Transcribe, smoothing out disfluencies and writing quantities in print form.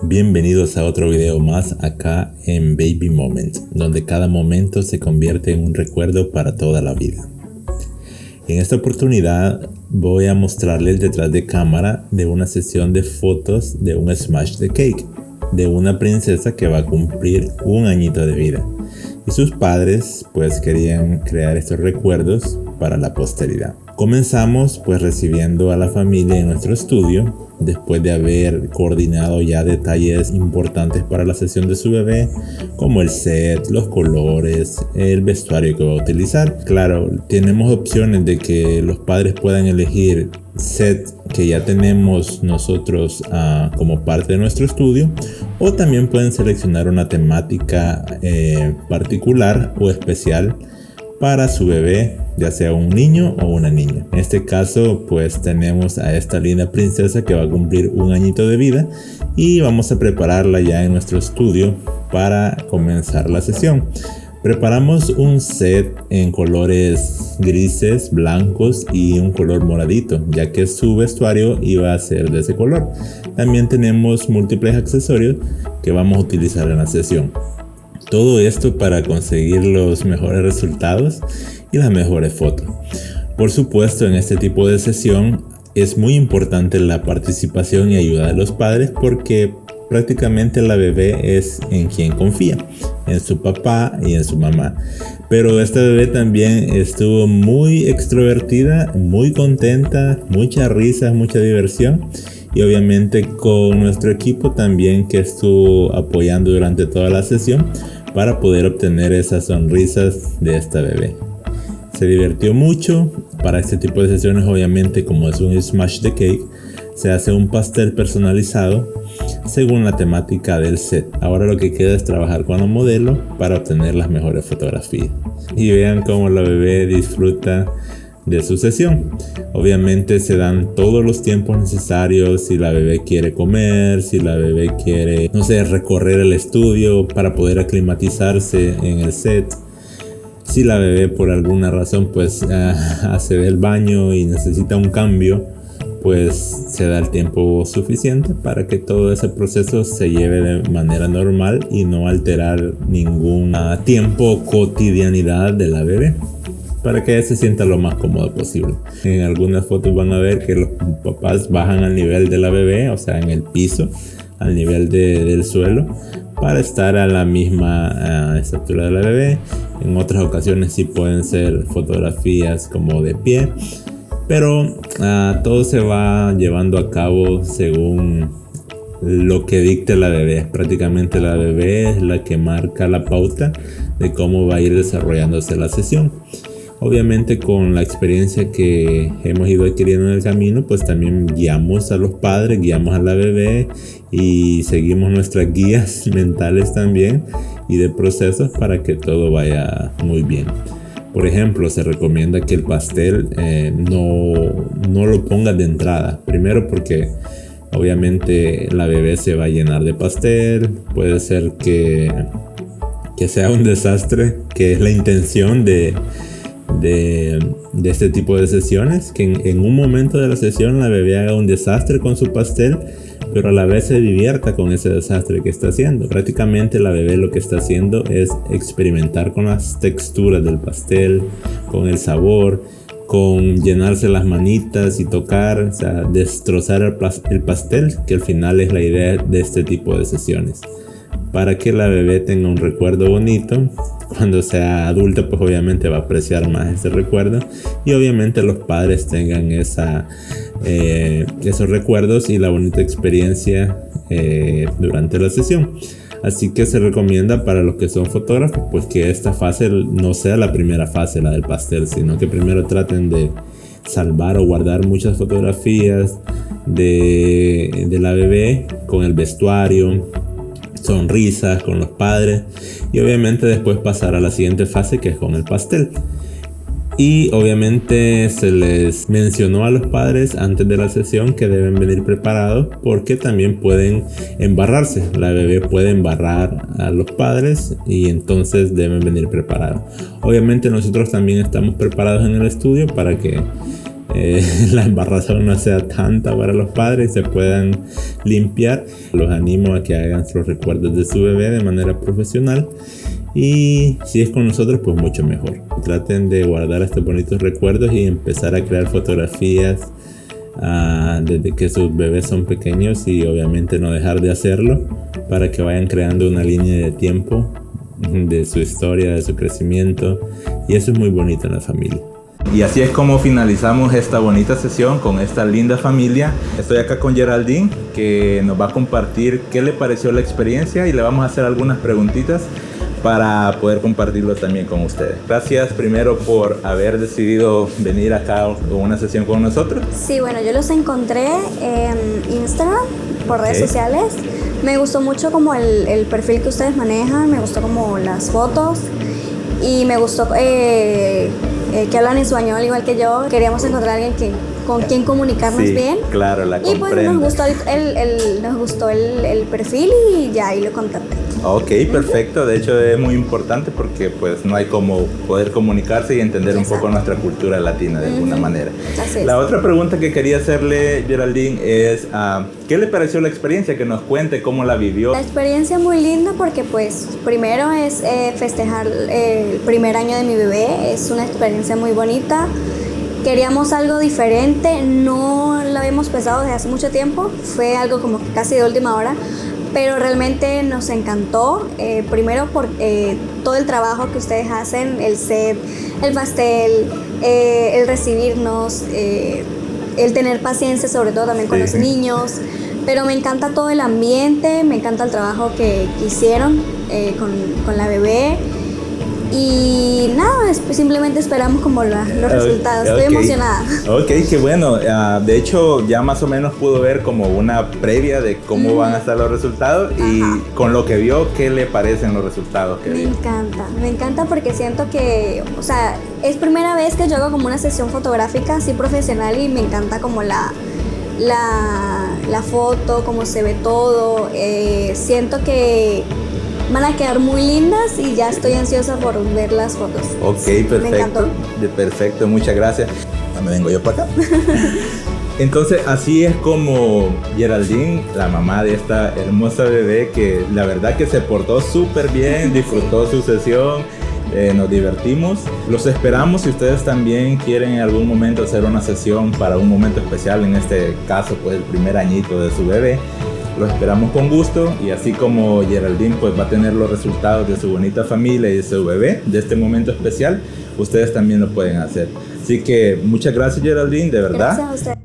Bienvenidos a otro video más acá en Baby Moment, donde cada momento se convierte en un recuerdo para toda la vida. En esta oportunidad voy a mostrarles detrás de cámara de una sesión de fotos de un Smash the Cake, de una princesa que va a cumplir un añito de vida. Y sus padres pues querían crear estos recuerdos para la posteridad. Comenzamos pues recibiendo a la familia en nuestro estudio, después de haber coordinado ya detalles importantes para la sesión de su bebé, como el set, los colores, el vestuario que va a utilizar. Claro, tenemos opciones de que los padres puedan elegir set que ya tenemos nosotros como parte de nuestro estudio, o también pueden seleccionar una temática particular o especial para su bebé, ya sea un niño o una niña. En este caso pues tenemos a esta linda princesa que va a cumplir un añito de vida y vamos a prepararla ya en nuestro estudio para comenzar la sesión. Preparamos un set en colores grises, blancos y un color moradito, ya que su vestuario iba a ser de ese color. También tenemos múltiples accesorios que vamos a utilizar en la sesión. Todo esto para conseguir los mejores resultados y las mejores fotos. Por supuesto, en este tipo de sesión es muy importante la participación y ayuda de los padres, porque prácticamente la bebé es en quien confía, en su papá y en su mamá. Pero esta bebé también estuvo muy extrovertida, muy contenta, muchas risas, mucha diversión. Y obviamente con nuestro equipo también, que estuvo apoyando durante toda la sesión para poder obtener esas sonrisas de esta bebé. Se divirtió mucho. Para este tipo de sesiones, obviamente, como es un Smash the Cake, se hace un pastel personalizado según la temática del set. Ahora lo que queda es trabajar con la modelo para obtener las mejores fotografías. Y vean cómo la bebé disfruta de su sesión. Obviamente se dan todos los tiempos necesarios si la bebé quiere comer, si la bebé quiere, recorrer el estudio para poder aclimatizarse en el set. Si la bebé por alguna razón pues hace del baño y necesita un cambio, pues se da el tiempo suficiente para que todo ese proceso se lleve de manera normal y no alterar ningún tiempo o cotidianidad de la bebé, para que ella se sienta lo más cómodo posible. En algunas fotos van a ver que los papás bajan al nivel de la bebé, o sea, en el piso, al nivel del suelo, para estar a la misma estatura de la bebé. En otras ocasiones sí pueden ser fotografías como de pie, pero todo se va llevando a cabo según lo que dicte la bebé. Prácticamente la bebé es la que marca la pauta de cómo va a ir desarrollándose la sesión. Obviamente con la experiencia que hemos ido adquiriendo en el camino, pues también guiamos a los padres, guiamos a la bebé y seguimos nuestras guías mentales también y de procesos para que todo vaya muy bien. Por ejemplo, se recomienda que el pastel no lo pongas de entrada. Primero porque obviamente la bebé se va a llenar de pastel. Puede ser que sea un desastre, que es la intención de este tipo de sesiones, que en un momento de la sesión la bebé haga un desastre con su pastel, pero a la vez se divierta con ese desastre que está haciendo. Prácticamente la bebé lo que está haciendo es experimentar con las texturas del pastel, con el sabor, con llenarse las manitas y tocar, o sea, destrozar el pastel, que al final es la idea de este tipo de sesiones, para que la bebé tenga un recuerdo bonito. Cuando sea adulta pues obviamente va a apreciar más ese recuerdo, y obviamente los padres tengan esos recuerdos y la bonita experiencia durante la sesión. Así que se recomienda para los que son fotógrafos pues que esta fase no sea la primera fase, la del pastel, sino que primero traten de salvar o guardar muchas fotografías de la bebé con el vestuario, sonrisas con los padres, y obviamente después pasar a la siguiente fase, que es con el pastel. Y obviamente se les mencionó a los padres antes de la sesión que deben venir preparados, porque también pueden embarrarse. La bebé puede embarrar a los padres y entonces deben venir preparados. Obviamente nosotros también estamos preparados en el estudio para que la embarrazón no sea tanta para los padres y se puedan limpiar. Los animo a que hagan los recuerdos de su bebé de manera profesional. Y si es con nosotros, pues mucho mejor. Traten de guardar estos bonitos recuerdos y empezar a crear fotografías desde que sus bebés son pequeños, y obviamente no dejar de hacerlo para que vayan creando una línea de tiempo de su historia, de su crecimiento, y eso es muy bonito en la familia. Y así es como finalizamos esta bonita sesión con esta linda familia. Estoy acá con Geraldine, que nos va a compartir qué le pareció la experiencia, y le vamos a hacer algunas preguntitas para poder compartirlo también con ustedes. Gracias primero por haber decidido venir acá a una sesión con nosotros. Sí, bueno, yo los encontré en Instagram, por redes sociales. Me gustó mucho como el perfil que ustedes manejan, me gustó como las fotos, y me gustó que hablan español igual que yo. Queríamos encontrar a alguien con quien comunicarnos bien. Claro, la comprendo. Y pues nos gustó el perfil, y ya ahí lo contacté. Ok, perfecto. De hecho es muy importante porque pues no hay como poder comunicarse y entender un poco nuestra cultura latina de alguna manera. Así es. La otra pregunta que quería hacerle, Geraldine, es ¿qué le pareció la experiencia? Que nos cuente cómo la vivió. La experiencia muy linda porque pues primero es festejar el primer año de mi bebé. Es una experiencia muy bonita. Queríamos algo diferente, no lo habíamos pensado desde hace mucho tiempo, fue algo como casi de última hora, pero realmente nos encantó. Primero por todo el trabajo que ustedes hacen, el set, el pastel, el recibirnos, el tener paciencia sobre todo también con los niños, pero me encanta todo el ambiente, me encanta el trabajo que hicieron con la bebé. Y nada, simplemente esperamos como los resultados. Estoy emocionada. Ok, qué bueno. De hecho, ya más o menos pudo ver como una previa de cómo van a estar los resultados. Y con lo que vio, ¿qué le parecen los resultados que vio? Me encanta porque siento que, o sea, es primera vez que yo hago como una sesión fotográfica así profesional, y me encanta como la foto, cómo se ve todo. Siento que van a quedar muy lindas y ya estoy ansiosa por ver las fotos. Ok, perfecto. Me encantó. Perfecto, muchas gracias. Me vengo yo para acá. Entonces, así es como Geraldine, la mamá de esta hermosa bebé, que la verdad que se portó súper bien, disfrutó su sesión, nos divertimos. Los esperamos si ustedes también quieren en algún momento hacer una sesión para un momento especial, en este caso pues el primer añito de su bebé. Los esperamos con gusto, y así como Geraldine pues va a tener los resultados de su bonita familia y de su bebé, de este momento especial, ustedes también lo pueden hacer. Así que muchas gracias, Geraldine, de verdad. Gracias a ustedes.